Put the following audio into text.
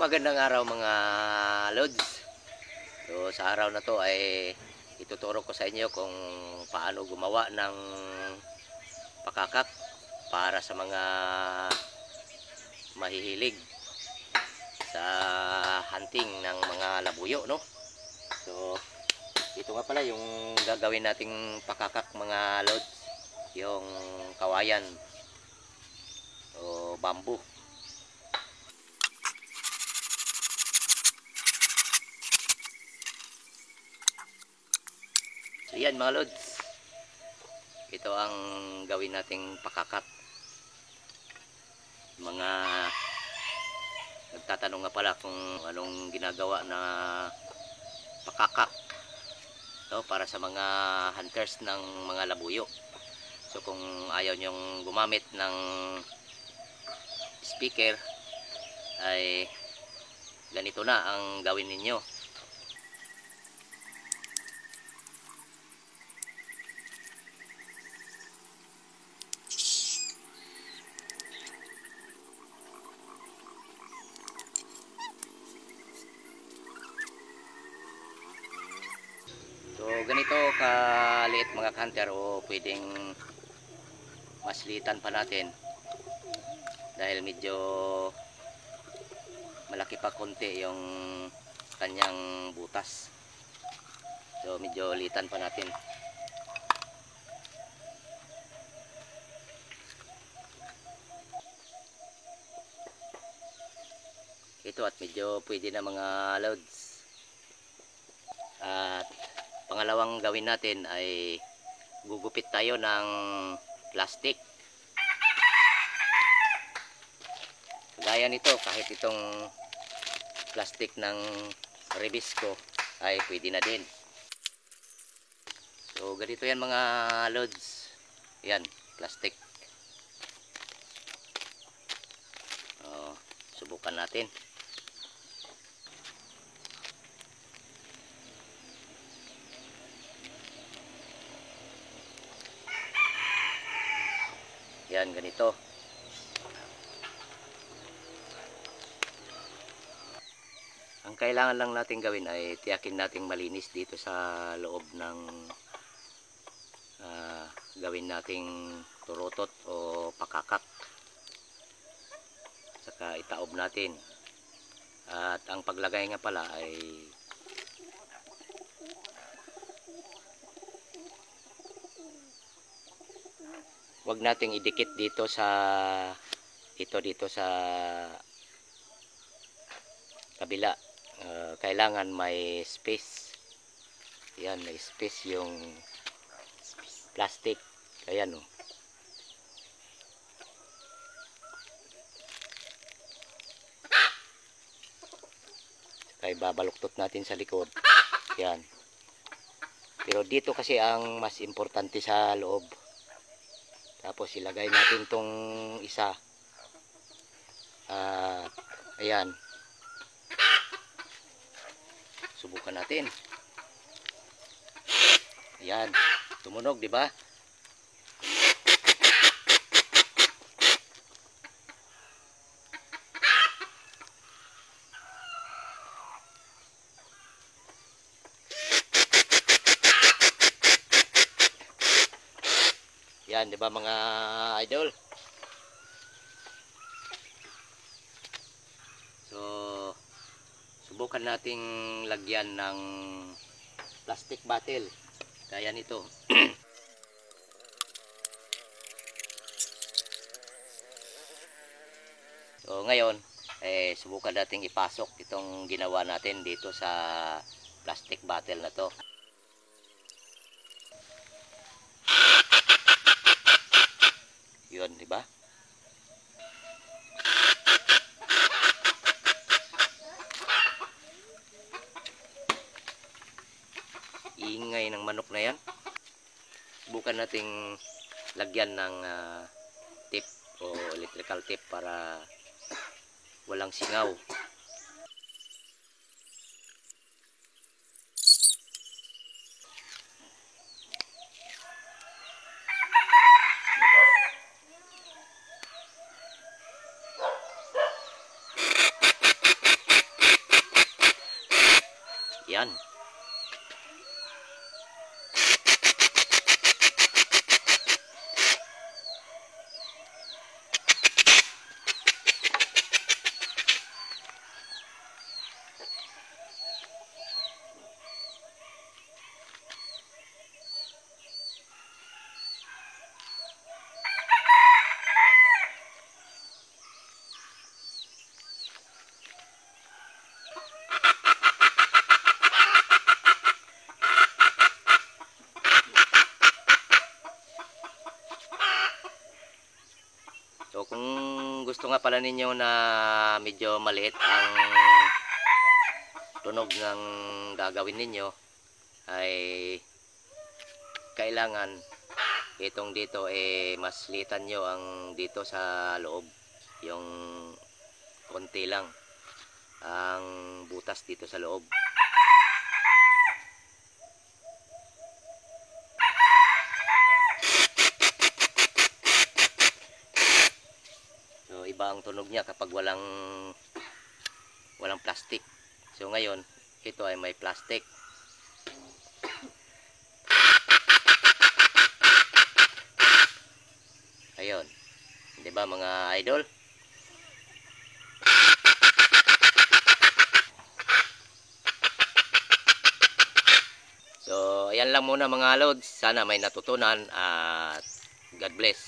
Magandang araw mga lods. So sa araw na to ay ituturo ko sa inyo kung paano gumawa ng pakakak para sa mga mahihilig sa hunting ng mga labuyo, no? So ito nga pala yung gagawin nating pakakak mga lods, yung kawayan o bamboo. So yan mga lods, ito ang gawin nating pakakak. Mga nagtatanong nga pala kung anong ginagawa na pakakak to para sa mga hunters ng mga labuyo. So kung ayaw nyong gumamit ng speaker ay ganito na ang gawin ninyo. So ganito kaliit mga hunter, o pwedeng mas liitan pa natin dahil medyo malaki pa konti yung kanyang butas. So medyo liitan pa natin. Ito at medyo pwede na mga loads. At pangalawang gawin natin ay gugupit tayo ng plastic. Gaya nito, kahit itong plastic ng Rebisco ay pwede na din. So ganito yan mga loads. Yan, plastic. Subukan natin. Yan, ganito. Ang kailangan lang natin gawin ay tiyakin nating malinis dito sa loob ng gawin nating turutot o pakakak. Saka itaob natin. At ang paglagay nga pala ay wag nating idikit dito sa dito sa kabila. Kailangan may space. Yan, may space yung plastic. Ayan o. Kaya babaluktot natin sa likod. Yan. Pero dito kasi ang mas importante sa loob. Tapos ilagay natin tong isa. Ayan. Subukan natin. Ayan. Tumunog, di ba? Yan, di ba mga idol? So, subukan nating lagyan ng plastic bottle. Kaya nito. So, ngayon, subukan nating ipasok itong ginawa natin dito sa plastic bottle na to. Yun, di ba? Ingay ng manok na yan. Subukan nating lagyan ng tip o electrical tip para walang singaw. Yan. So kung gusto nga pala ninyo na medyo maliit ang tunog ng gagawin ninyo, ay kailangan itong dito mas litan nyo ang dito sa loob, yung konti lang ang butas dito sa loob. So iba ang tunog niya kapag walang plastic. So ngayon ito ay may plastic. Ayun, 'di ba mga idol? So ayan lang muna mga lods, sana may natutunan at God bless.